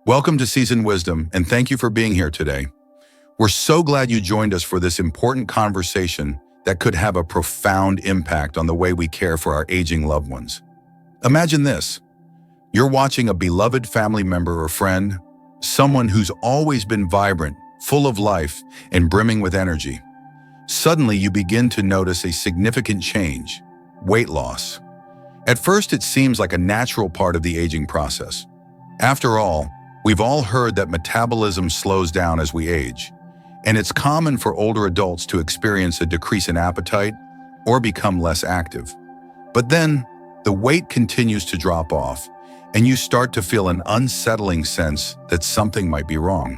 Welcome to Seasoned Wisdom, and thank you for being here today. We're so glad you joined us for this important conversation that could have a profound impact on the way we care for our aging loved ones. Imagine this. You're watching a beloved family member or friend, someone who's always been vibrant, full of life, and brimming with energy. Suddenly, you begin to notice a significant change: weight loss. At first, it seems like a natural part of the aging process. After all, we've all heard that metabolism slows down as we age, and it's common for older adults to experience a decrease in appetite or become less active. But then, the weight continues to drop off, and you start to feel an unsettling sense that something might be wrong.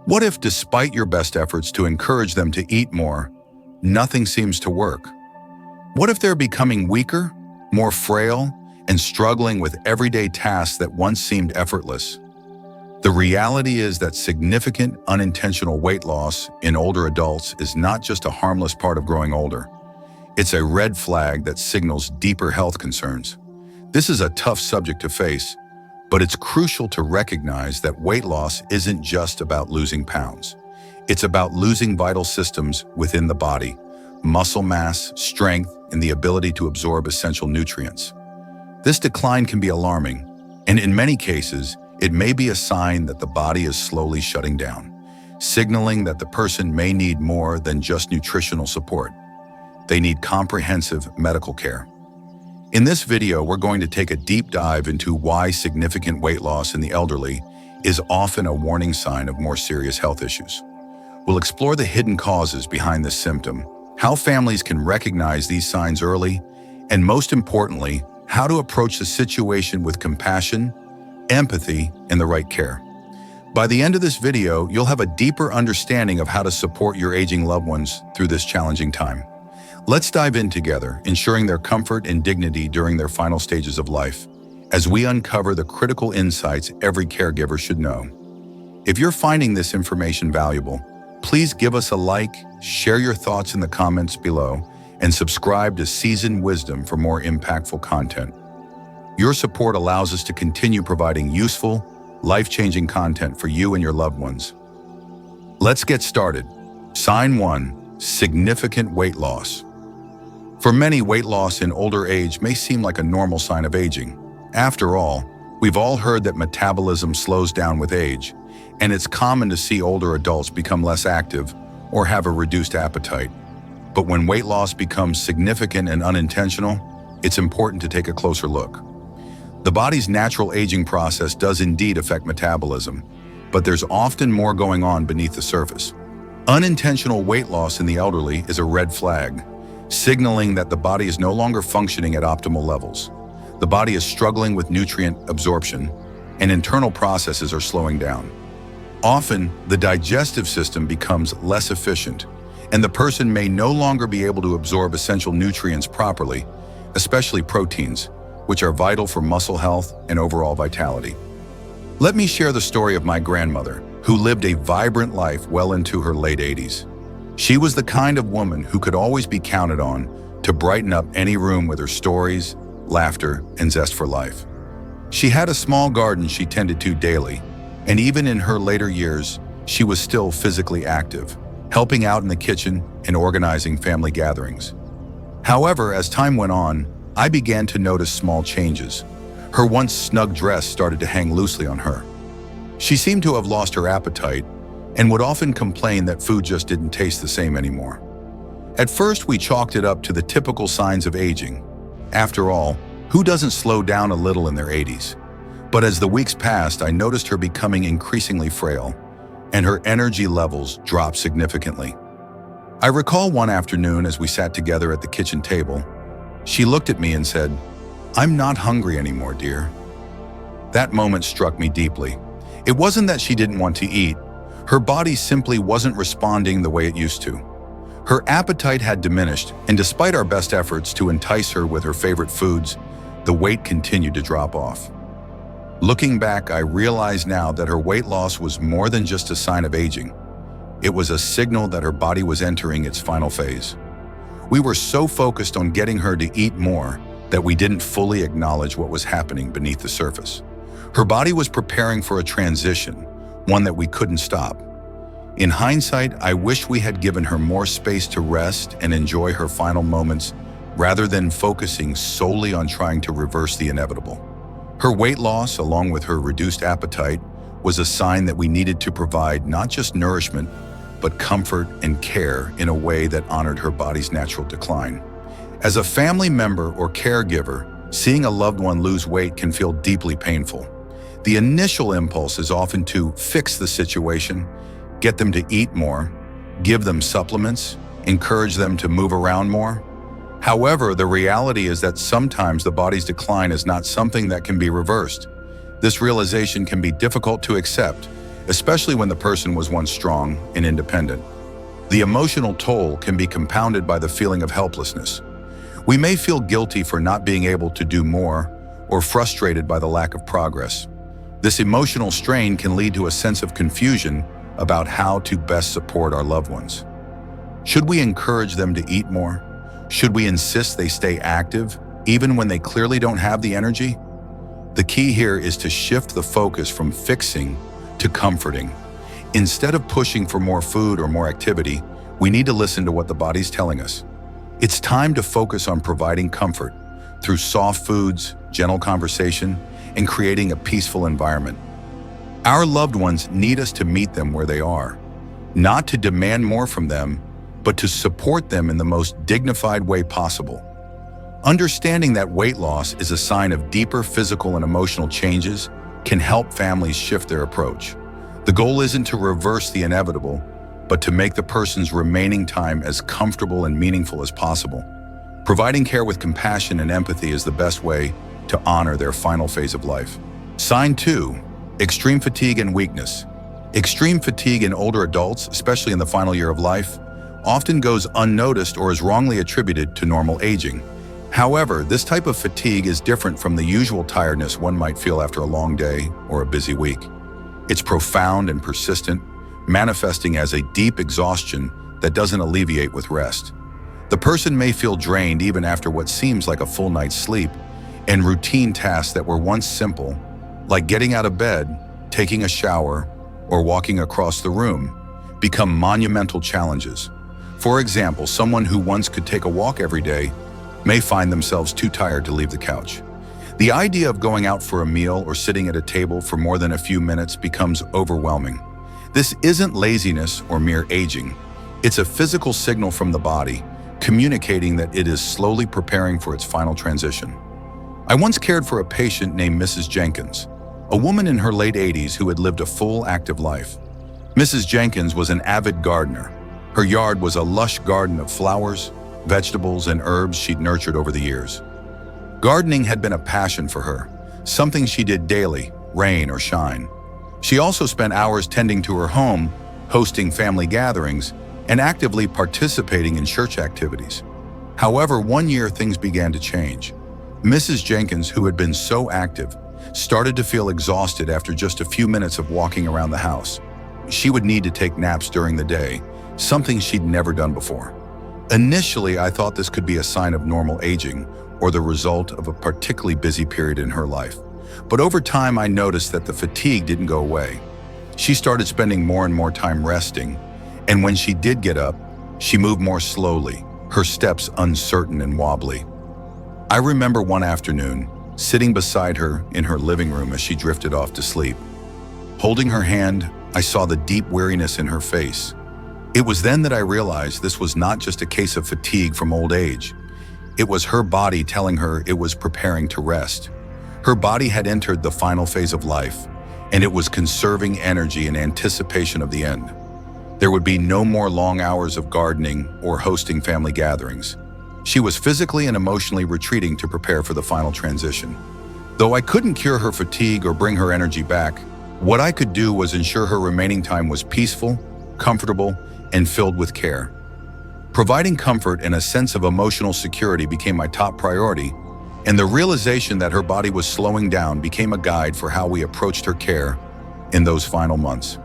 What if, despite your best efforts to encourage them to eat more, nothing seems to work? What if they're becoming weaker, more frail, and struggling with everyday tasks that once seemed effortless? The reality is that significant unintentional weight loss in older adults is not just a harmless part of growing older. It's a red flag that signals deeper health concerns. This is a tough subject to face, but it's crucial to recognize that weight loss isn't just about losing pounds. It's about losing vital systems within the body: muscle mass, strength, and the ability to absorb essential nutrients. This decline can be alarming, and in many cases, it may be a sign that the body is slowly shutting down, signaling that the person may need more than just nutritional support. They need comprehensive medical care. In this video, we're going to take a deep dive into why significant weight loss in the elderly is often a warning sign of more serious health issues. We'll explore the hidden causes behind this symptom, how families can recognize these signs early, and most importantly, how to approach the situation with compassion, empathy, and the right care. By the end of this video, you'll have a deeper understanding of how to support your aging loved ones through this challenging time. Let's dive in together, ensuring their comfort and dignity during their final stages of life, as we uncover the critical insights every caregiver should know. If you're finding this information valuable, please give us a like, share your thoughts in the comments below, and subscribe to Seasoned Wisdom for more impactful content. Your support allows us to continue providing useful, life-changing content for you and your loved ones. Let's get started. Sign 1: significant weight loss. For many, weight loss in older age may seem like a normal sign of aging. After all, we've all heard that metabolism slows down with age, and it's common to see older adults become less active or have a reduced appetite. But when weight loss becomes significant and unintentional, it's important to take a closer look. The body's natural aging process does indeed affect metabolism, but there's often more going on beneath the surface. Unintentional weight loss in the elderly is a red flag, signaling that the body is no longer functioning at optimal levels. The body is struggling with nutrient absorption, and internal processes are slowing down. Often, the digestive system becomes less efficient, and the person may no longer be able to absorb essential nutrients properly, especially proteins, which are vital for muscle health and overall vitality. Let me share the story of my grandmother, who lived a vibrant life well into her late 80s. She was the kind of woman who could always be counted on to brighten up any room with her stories, laughter, and zest for life. She had a small garden she tended to daily, and even in her later years, she was still physically active, helping out in the kitchen and organizing family gatherings. However, as time went on, I began to notice small changes. Her once snug dress started to hang loosely on her. She seemed to have lost her appetite and would often complain that food just didn't taste the same anymore. At first, we chalked it up to the typical signs of aging. After all, who doesn't slow down a little in their 80s? But as the weeks passed, I noticed her becoming increasingly frail, and her energy levels dropped significantly. I recall one afternoon as we sat together at the kitchen table, she looked at me and said, "I'm not hungry anymore, dear." That moment struck me deeply. It wasn't that she didn't want to eat. Her body simply wasn't responding the way it used to. Her appetite had diminished, and despite our best efforts to entice her with her favorite foods, the weight continued to drop off. Looking back, I realize now that her weight loss was more than just a sign of aging. It was a signal that her body was entering its final phase. We were so focused on getting her to eat more that we didn't fully acknowledge what was happening beneath the surface. Her body was preparing for a transition, one that we couldn't stop. In hindsight, I wish we had given her more space to rest and enjoy her final moments rather than focusing solely on trying to reverse the inevitable. Her weight loss, along with her reduced appetite, was a sign that we needed to provide not just nourishment, but comfort and care in a way that honored her body's natural decline. As a family member or caregiver, seeing a loved one lose weight can feel deeply painful. The initial impulse is often to fix the situation, get them to eat more, give them supplements, encourage them to move around more. However, the reality is that sometimes the body's decline is not something that can be reversed. This realization can be difficult to accept, especially when the person was once strong and independent. The emotional toll can be compounded by the feeling of helplessness. We may feel guilty for not being able to do more or frustrated by the lack of progress. This emotional strain can lead to a sense of confusion about how to best support our loved ones. Should we encourage them to eat more? Should we insist they stay active, even when they clearly don't have the energy? The key here is to shift the focus from fixing to comforting. Instead of pushing for more food or more activity, we need to listen to what the body's telling us. It's time to focus on providing comfort through soft foods, gentle conversation, and creating a peaceful environment. Our loved ones need us to meet them where they are, not to demand more from them, but to support them in the most dignified way possible. Understanding that weight loss is a sign of deeper physical and emotional changes can help families shift their approach. The goal isn't to reverse the inevitable, but to make the person's remaining time as comfortable and meaningful as possible. Providing care with compassion and empathy is the best way to honor their final phase of life. Sign 2, extreme fatigue and weakness. Extreme fatigue in older adults, especially in the final year of life, often goes unnoticed or is wrongly attributed to normal aging. However, this type of fatigue is different from the usual tiredness one might feel after a long day or a busy week. It's profound and persistent, manifesting as a deep exhaustion that doesn't alleviate with rest. The person may feel drained even after what seems like a full night's sleep, and routine tasks that were once simple, like getting out of bed, taking a shower, or walking across the room, become monumental challenges. For example, someone who once could take a walk every day may find themselves too tired to leave the couch. The idea of going out for a meal or sitting at a table for more than a few minutes becomes overwhelming. This isn't laziness or mere aging. It's a physical signal from the body, communicating that it is slowly preparing for its final transition. I once cared for a patient named Mrs. Jenkins, a woman in her late 80s who had lived a full, active life. Mrs. Jenkins was an avid gardener. Her yard was a lush garden of flowers, vegetables, and herbs she'd nurtured over the years. Gardening had been a passion for her, something she did daily, rain or shine. She also spent hours tending to her home, hosting family gatherings, and actively participating in church activities. However, one year things began to change. Mrs. Jenkins, who had been so active, started to feel exhausted after just a few minutes of walking around the house. She would need to take naps during the day, something she'd never done before. Initially, I thought this could be a sign of normal aging or the result of a particularly busy period in her life. But over time, I noticed that the fatigue didn't go away. She started spending more and more time resting, and when she did get up, she moved more slowly, her steps uncertain and wobbly. I remember one afternoon, sitting beside her in her living room as she drifted off to sleep. Holding her hand, I saw the deep weariness in her face. It was then that I realized this was not just a case of fatigue from old age. It was her body telling her it was preparing to rest. Her body had entered the final phase of life, and it was conserving energy in anticipation of the end. There would be no more long hours of gardening or hosting family gatherings. She was physically and emotionally retreating to prepare for the final transition. Though I couldn't cure her fatigue or bring her energy back, what I could do was ensure her remaining time was peaceful, comfortable, and filled with care. Providing comfort and a sense of emotional security became my top priority, and the realization that her body was slowing down became a guide for how we approached her care in those final months.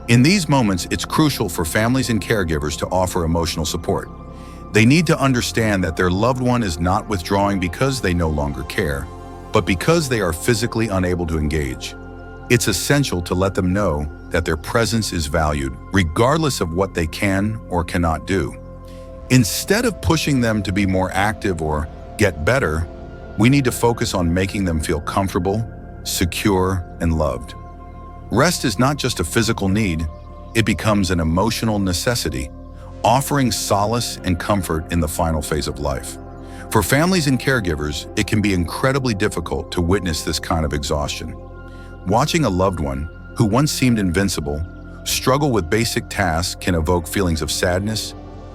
In these moments, it's crucial for families and caregivers to offer emotional support. They need to understand that their loved one is not withdrawing because they no longer care, but because they are physically unable to engage. It's essential to let them know that their presence is valued, regardless of what they can or cannot do. Instead of pushing them to be more active or get better, we need to focus on making them feel comfortable, secure, and loved. Rest is not just a physical need, it becomes an emotional necessity, offering solace and comfort in the final phase of life. For families and caregivers, it can be incredibly difficult to witness this kind of exhaustion. Watching a loved one, who once seemed invincible, struggle with basic tasks can evoke feelings of sadness,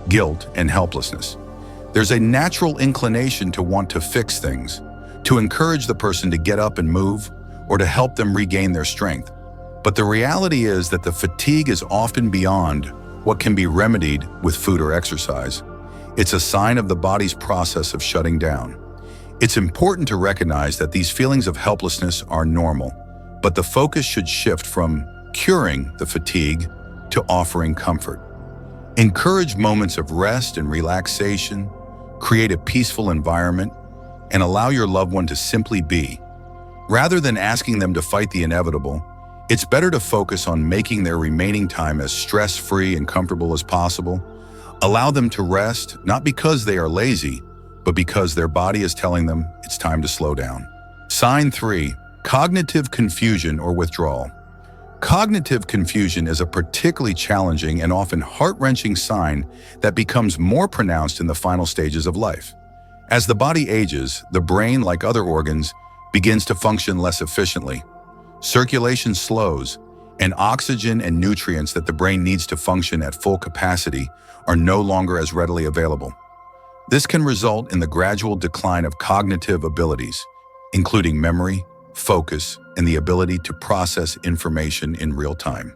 guilt, and helplessness. There's a natural inclination to want to fix things, to encourage the person to get up and move, or to help them regain their strength. But the reality is that the fatigue is often beyond what can be remedied with food or exercise. It's a sign of the body's process of shutting down. It's important to recognize that these feelings of helplessness are normal, but the focus should shift from curing the fatigue to offering comfort. Encourage moments of rest and relaxation, create a peaceful environment, and allow your loved one to simply be. Rather than asking them to fight the inevitable, it's better to focus on making their remaining time as stress-free and comfortable as possible. Allow them to rest, not because they are lazy, but because their body is telling them it's time to slow down. Sign 3. Cognitive confusion or withdrawal. Cognitive confusion is a particularly challenging and often heart-wrenching sign that becomes more pronounced in the final stages of life. As the body ages, the brain, like other organs, begins to function less efficiently. Circulation slows, and oxygen and nutrients that the brain needs to function at full capacity are no longer as readily available. This can result in the gradual decline of cognitive abilities, including memory, focus, and the ability to process information in real time.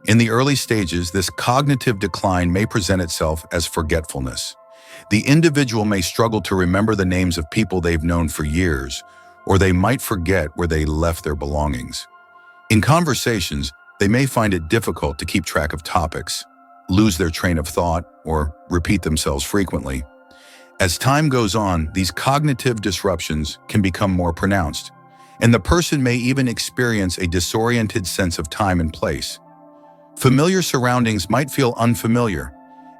In the early stages, this cognitive decline may present itself as forgetfulness. The individual may struggle to remember the names of people they've known for years, or they might forget where they left their belongings. In conversations, they may find it difficult to keep track of topics, lose their train of thought, or repeat themselves frequently. As time goes on, these cognitive disruptions can become more pronounced, and the person may even experience a disoriented sense of time and place. Familiar surroundings might feel unfamiliar,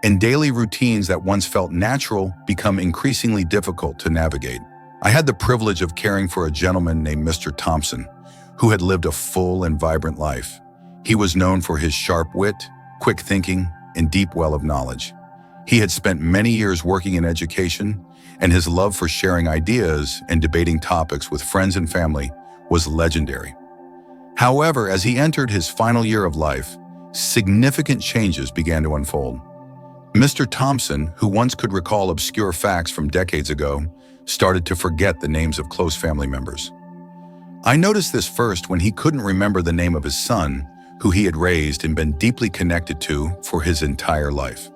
and daily routines that once felt natural become increasingly difficult to navigate. I had the privilege of caring for a gentleman named Mr. Thompson, who had lived a full and vibrant life. He was known for his sharp wit, quick thinking, and deep well of knowledge. He had spent many years working in education, and his love for sharing ideas and debating topics with friends and family was legendary. However, as he entered his final year of life, significant changes began to unfold. Mr. Thompson, who once could recall obscure facts from decades ago, started to forget the names of close family members. I noticed this first when he couldn't remember the name of his son, who he had raised and been deeply connected to for his entire life.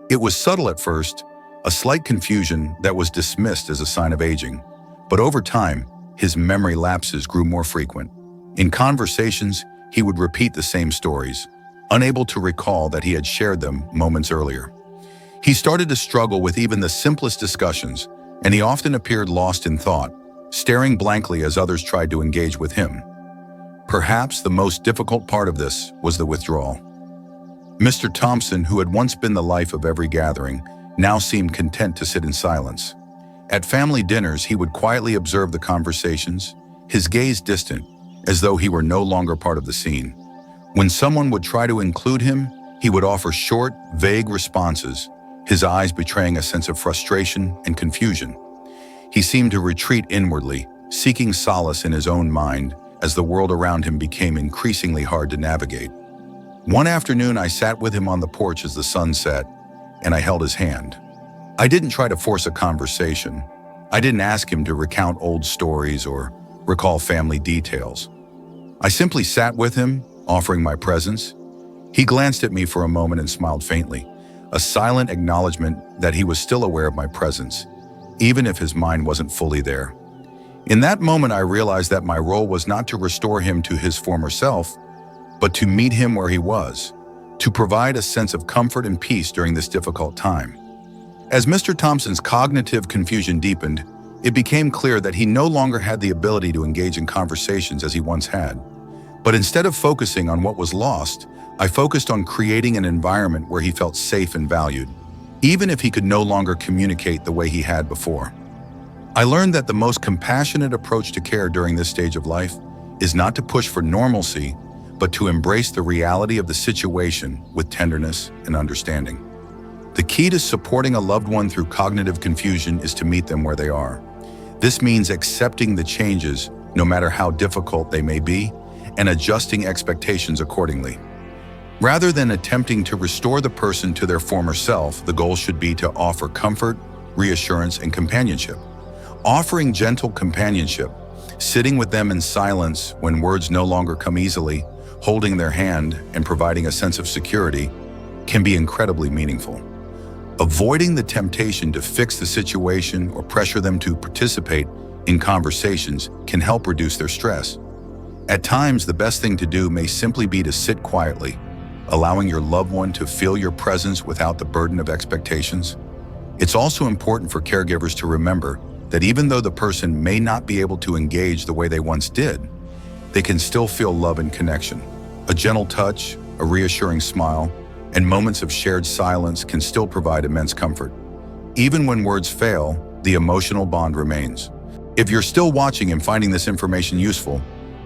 It was subtle at first, a slight confusion that was dismissed as a sign of aging, but over time, his memory lapses grew more frequent. In conversations, he would repeat the same stories, unable to recall that he had shared them moments earlier. He started to struggle with even the simplest discussions, and he often appeared lost in thought, staring blankly as others tried to engage with him. Perhaps the most difficult part of this was the withdrawal. Mr. Thompson, who had once been the life of every gathering, now seemed content to sit in silence. At family dinners, he would quietly observe the conversations, his gaze distant, as though he were no longer part of the scene. When someone would try to include him, he would offer short, vague responses, his eyes betraying a sense of frustration and confusion. He seemed to retreat inwardly, seeking solace in his own mind as the world around him became increasingly hard to navigate. One afternoon, I sat with him on the porch as the sun set, and I held his hand. I didn't try to force a conversation. I didn't ask him to recount old stories or recall family details. I simply sat with him, offering my presence. He glanced at me for a moment and smiled faintly, a silent acknowledgement that he was still aware of my presence, even if his mind wasn't fully there. In that moment, I realized that my role was not to restore him to his former self, but to meet him where he was, to provide a sense of comfort and peace during this difficult time. As Mr. Thompson's cognitive confusion deepened, It became clear that he no longer had the ability to engage in conversations as he once had. But instead of focusing on what was lost, I focused on creating an environment where he felt safe and valued, even if he could no longer communicate the way he had before. I learned that the most compassionate approach to care during this stage of life is not to push for normalcy, but to embrace the reality of the situation with tenderness and understanding. The key to supporting a loved one through cognitive confusion is to meet them where they are. This means accepting the changes, no matter how difficult they may be, and adjusting expectations accordingly. Rather than attempting to restore the person to their former self, the goal should be to offer comfort, reassurance, and companionship. Offering gentle companionship, sitting with them in silence when words no longer come easily, holding their hand, and providing a sense of security can be incredibly meaningful. Avoiding the temptation to fix the situation or pressure them to participate in conversations can help reduce their stress. At times, the best thing to do may simply be to sit quietly, allowing your loved one to feel your presence without the burden of expectations. It's also important for caregivers to remember that even though the person may not be able to engage the way they once did, they can still feel love and connection. A gentle touch, a reassuring smile, and moments of shared silence can still provide immense comfort. Even when words fail, the emotional bond remains. If you're still watching and finding this information useful,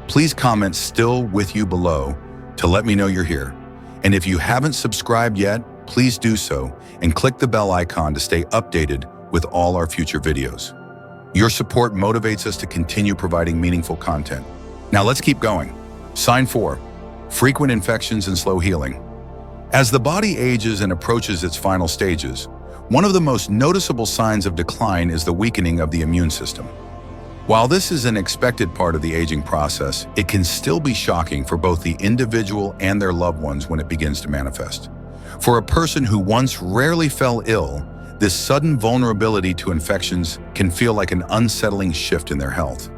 please comment "still with you" below to let me know you're here. And if you haven't subscribed yet, please do so and click the bell icon to stay updated with all our future videos. Your support motivates us to continue providing meaningful content. Now let's keep going. Sign 4. Frequent infections and slow healing. As the body ages and approaches its final stages, one of the most noticeable signs of decline is the weakening of the immune system. While this is an expected part of the aging process, it can still be shocking for both the individual and their loved ones when it begins to manifest. For a person who once rarely fell ill, this sudden vulnerability to infections can feel like an unsettling shift in their health.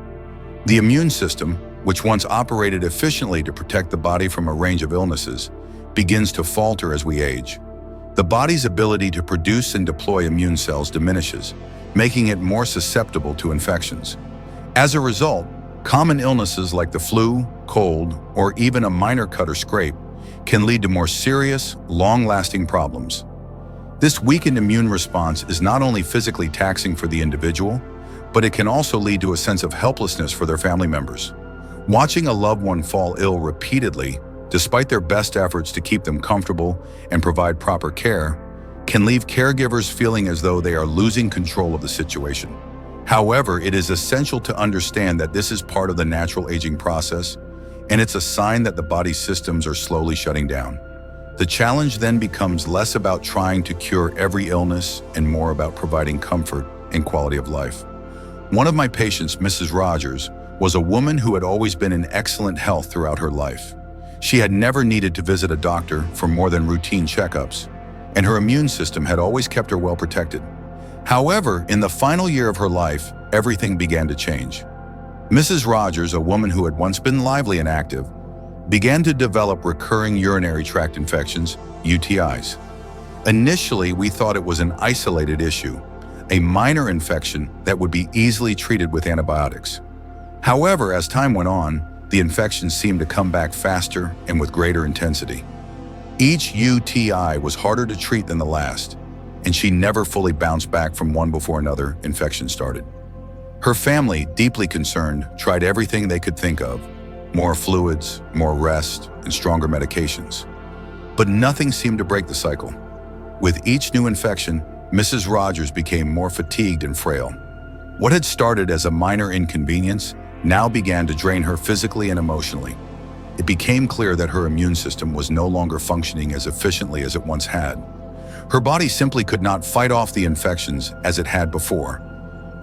The immune system, which once operated efficiently to protect the body from a range of illnesses, begins to falter as we age. The body's ability to produce and deploy immune cells diminishes, making it more susceptible to infections. As a result, common illnesses like the flu, cold, or even a minor cut or scrape can lead to more serious, long-lasting problems. This weakened immune response is not only physically taxing for the individual, but it can also lead to a sense of helplessness for their family members. Watching a loved one fall ill repeatedly, despite their best efforts to keep them comfortable and provide proper care, can leave caregivers feeling as though they are losing control of the situation. However, it is essential to understand that this is part of the natural aging process, and it's a sign that the body's systems are slowly shutting down. The challenge then becomes less about trying to cure every illness and more about providing comfort and quality of life. One of my patients, Mrs. Rogers, was a woman who had always been in excellent health throughout her life. She had never needed to visit a doctor for more than routine checkups, and her immune system had always kept her well protected. However, in the final year of her life, everything began to change. Mrs. Rogers, a woman who had once been lively and active, began to develop recurring urinary tract infections, UTIs. Initially, we thought it was an isolated issue, a minor infection that would be easily treated with antibiotics. However, as time went on, the infections seemed to come back faster and with greater intensity. Each UTI was harder to treat than the last, and she never fully bounced back from one before another infection started. Her family, deeply concerned, tried everything they could think of: more fluids, more rest, and stronger medications. But nothing seemed to break the cycle. With each new infection, Mrs. Rogers became more fatigued and frail. What had started as a minor inconvenience now began to drain her physically and emotionally. It became clear that her immune system was no longer functioning as efficiently as it once had. Her body simply could not fight off the infections as it had before,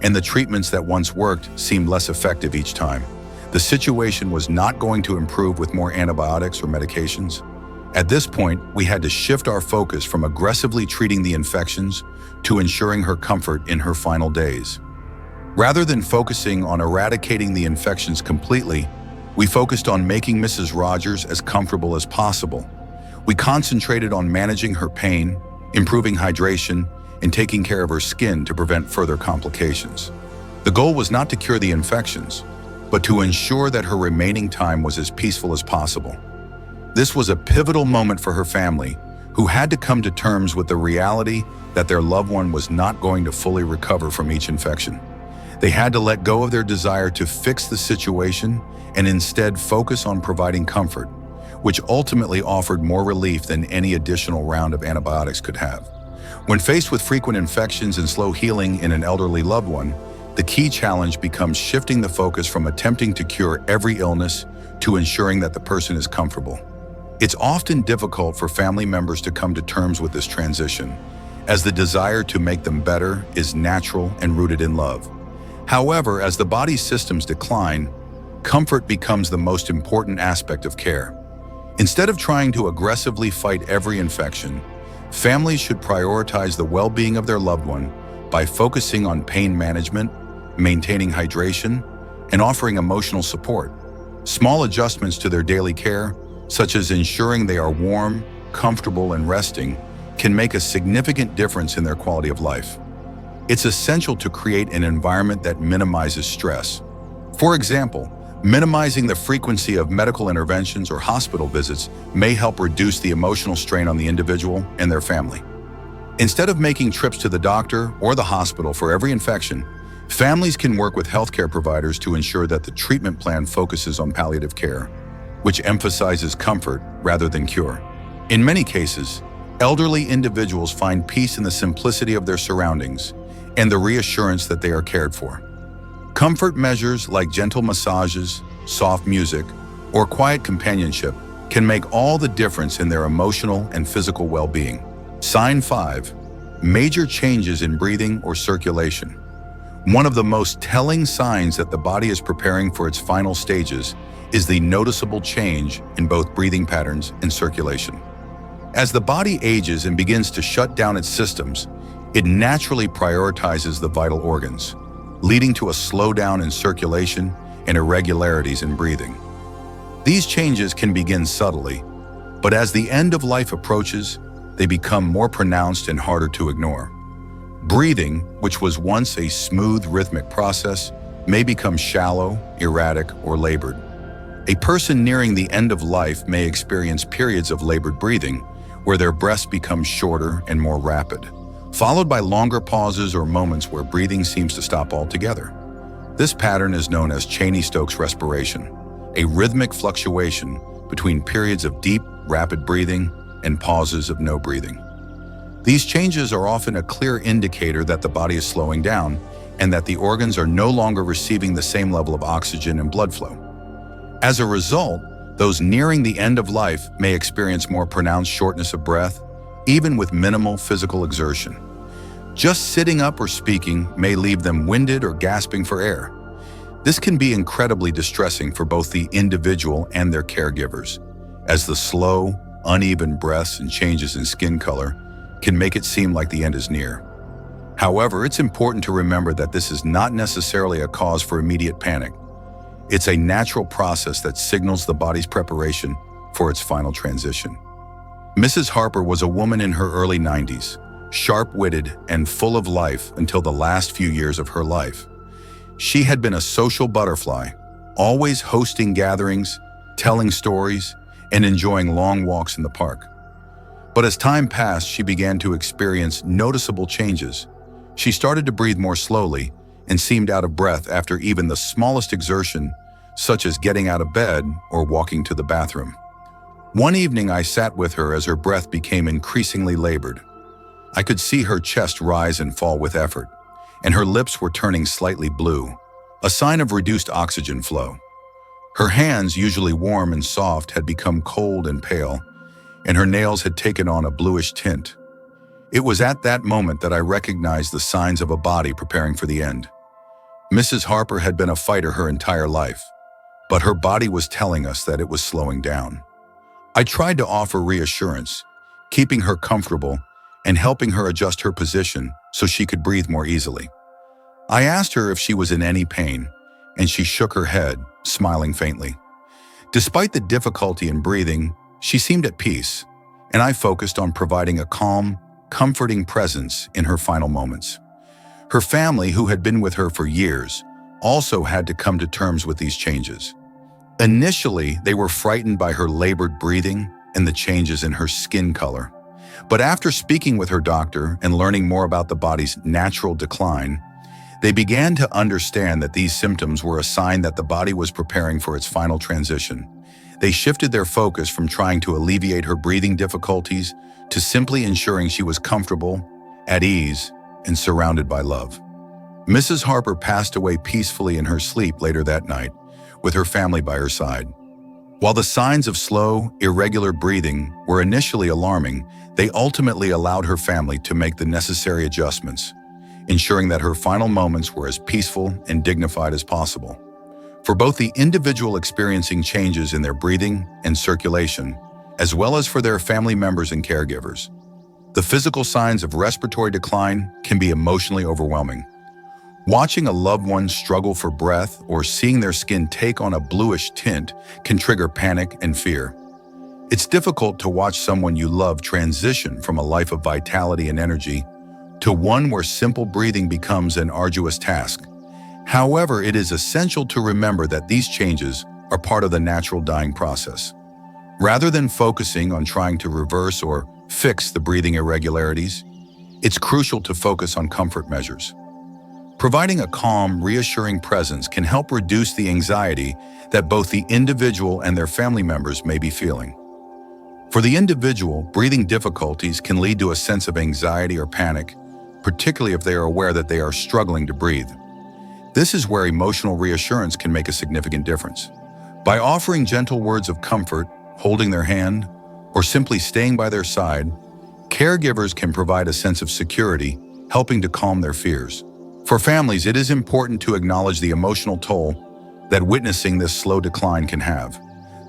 and the treatments that once worked seemed less effective each time. The situation was not going to improve with more antibiotics or medications. At this point, we had to shift our focus from aggressively treating the infections to ensuring her comfort in her final days. Rather than focusing on eradicating the infections completely, we focused on making Mrs. Rogers as comfortable as possible. We concentrated on managing her pain, improving hydration, and taking care of her skin to prevent further complications. The goal was not to cure the infections, but to ensure that her remaining time was as peaceful as possible. This was a pivotal moment for her family, who had to come to terms with the reality that their loved one was not going to fully recover from each infection. They had to let go of their desire to fix the situation and instead focus on providing comfort, which ultimately offered more relief than any additional round of antibiotics could have. When faced with frequent infections and slow healing in an elderly loved one, the key challenge becomes shifting the focus from attempting to cure every illness to ensuring that the person is comfortable. It's often difficult for family members to come to terms with this transition, as the desire to make them better is natural and rooted in love. However, as the body's systems decline, comfort becomes the most important aspect of care. Instead of trying to aggressively fight every infection, families should prioritize the well-being of their loved one by focusing on pain management, maintaining hydration, and offering emotional support. Small adjustments to their daily care, such as ensuring they are warm, comfortable, and resting, can make a significant difference in their quality of life. It's essential to create an environment that minimizes stress. For example, minimizing the frequency of medical interventions or hospital visits may help reduce the emotional strain on the individual and their family. Instead of making trips to the doctor or the hospital for every infection, families can work with healthcare providers to ensure that the treatment plan focuses on palliative care, which emphasizes comfort rather than cure. In many cases, elderly individuals find peace in the simplicity of their surroundings and the reassurance that they are cared for. Comfort measures like gentle massages, soft music, or quiet companionship can make all the difference in their emotional and physical well-being. Sign 5. Major changes in breathing or circulation. One of the most telling signs that the body is preparing for its final stages is the noticeable change in both breathing patterns and circulation. As the body ages and begins to shut down its systems, it naturally prioritizes the vital organs, leading to a slowdown in circulation and irregularities in breathing. These changes can begin subtly, but as the end of life approaches, they become more pronounced and harder to ignore. Breathing, which was once a smooth, rhythmic process, may become shallow, erratic, or labored. A person nearing the end of life may experience periods of labored breathing, where their breaths become shorter and more rapid, followed by longer pauses or moments where breathing seems to stop altogether. This pattern is known as Cheney-Stokes respiration, a rhythmic fluctuation between periods of deep, rapid breathing and pauses of no breathing. These changes are often a clear indicator that the body is slowing down and that the organs are no longer receiving the same level of oxygen and blood flow. As a result, those nearing the end of life may experience more pronounced shortness of breath, even with minimal physical exertion. Just sitting up or speaking may leave them winded or gasping for air. This can be incredibly distressing for both the individual and their caregivers, as the slow, uneven breaths and changes in skin color can make it seem like the end is near. However, it's important to remember that this is not necessarily a cause for immediate panic. It's a natural process that signals the body's preparation for its final transition. Mrs. Harper was a woman in her early 90s, sharp-witted and full of life until the last few years of her life. She had been a social butterfly, always hosting gatherings, telling stories, and enjoying long walks in the park. But as time passed, she began to experience noticeable changes. She started to breathe more slowly and seemed out of breath after even the smallest exertion, such as getting out of bed or walking to the bathroom. One evening, I sat with her as her breath became increasingly labored. I could see her chest rise and fall with effort, and her lips were turning slightly blue, a sign of reduced oxygen flow. Her hands, usually warm and soft, had become cold and pale, and her nails had taken on a bluish tint. It was at that moment that I recognized the signs of a body preparing for the end. Mrs. Harper had been a fighter her entire life, but her body was telling us that it was slowing down. I tried to offer reassurance, keeping her comfortable and helping her adjust her position so she could breathe more easily. I asked her if she was in any pain, and she shook her head, smiling faintly. Despite the difficulty in breathing, she seemed at peace, and I focused on providing a calm, comforting presence in her final moments. Her family, who had been with her for years, also had to come to terms with these changes. Initially, they were frightened by her labored breathing and the changes in her skin color. But after speaking with her doctor and learning more about the body's natural decline, they began to understand that these symptoms were a sign that the body was preparing for its final transition. They shifted their focus from trying to alleviate her breathing difficulties to simply ensuring she was comfortable, at ease, and surrounded by love. Mrs. Harper passed away peacefully in her sleep later that night, with her family by her side. While the signs of slow, irregular breathing were initially alarming, they ultimately allowed her family to make the necessary adjustments, ensuring that her final moments were as peaceful and dignified as possible. For both the individual experiencing changes in their breathing and circulation, as well as for their family members and caregivers, the physical signs of respiratory decline can be emotionally overwhelming. Watching a loved one struggle for breath or seeing their skin take on a bluish tint can trigger panic and fear. It's difficult to watch someone you love transition from a life of vitality and energy to one where simple breathing becomes an arduous task. However, it is essential to remember that these changes are part of the natural dying process. Rather than focusing on trying to reverse or fix the breathing irregularities, it's crucial to focus on comfort measures. Providing a calm, reassuring presence can help reduce the anxiety that both the individual and their family members may be feeling. For the individual, breathing difficulties can lead to a sense of anxiety or panic, particularly if they are aware that they are struggling to breathe. This is where emotional reassurance can make a significant difference. By offering gentle words of comfort, holding their hand, or simply staying by their side, caregivers can provide a sense of security, helping to calm their fears. For families, it is important to acknowledge the emotional toll that witnessing this slow decline can have.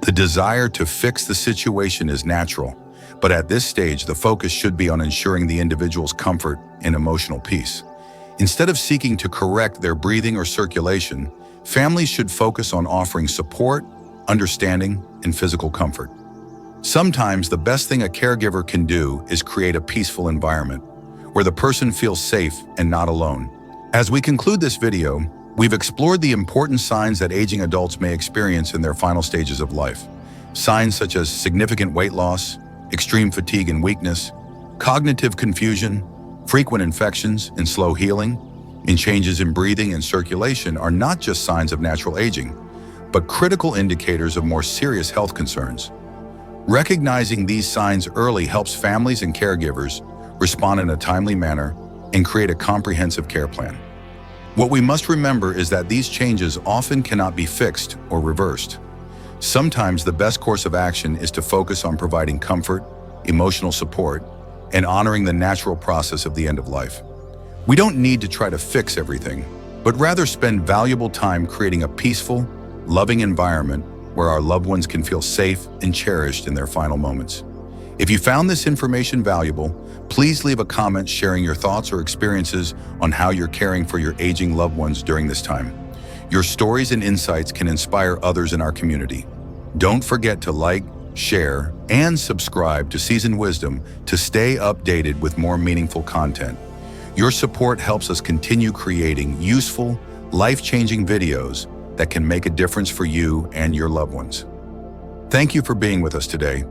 The desire to fix the situation is natural, but at this stage, the focus should be on ensuring the individual's comfort and emotional peace. Instead of seeking to correct their breathing or circulation, families should focus on offering support, understanding, and physical comfort. Sometimes the best thing a caregiver can do is create a peaceful environment where the person feels safe and not alone. As we conclude this video, we've explored the important signs that aging adults may experience in their final stages of life. Signs such as significant weight loss, extreme fatigue and weakness, cognitive confusion, frequent infections and slow healing, and changes in breathing and circulation are not just signs of natural aging, but critical indicators of more serious health concerns. Recognizing these signs early helps families and caregivers respond in a timely manner and create a comprehensive care plan. What we must remember is that these changes often cannot be fixed or reversed. Sometimes the best course of action is to focus on providing comfort, emotional support, and honoring the natural process of the end of life. We don't need to try to fix everything, but rather spend valuable time creating a peaceful, loving environment where our loved ones can feel safe and cherished in their final moments. If you found this information valuable, please leave a comment sharing your thoughts or experiences on how you're caring for your aging loved ones during this time. Your stories and insights can inspire others in our community. Don't forget to like, share, and subscribe to Seasoned Wisdom to stay updated with more meaningful content. Your support helps us continue creating useful, life-changing videos that can make a difference for you and your loved ones. Thank you for being with us today.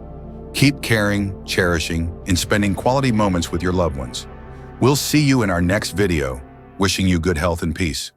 Keep caring, cherishing, and spending quality moments with your loved ones. We'll see you in our next video, wishing you good health and peace.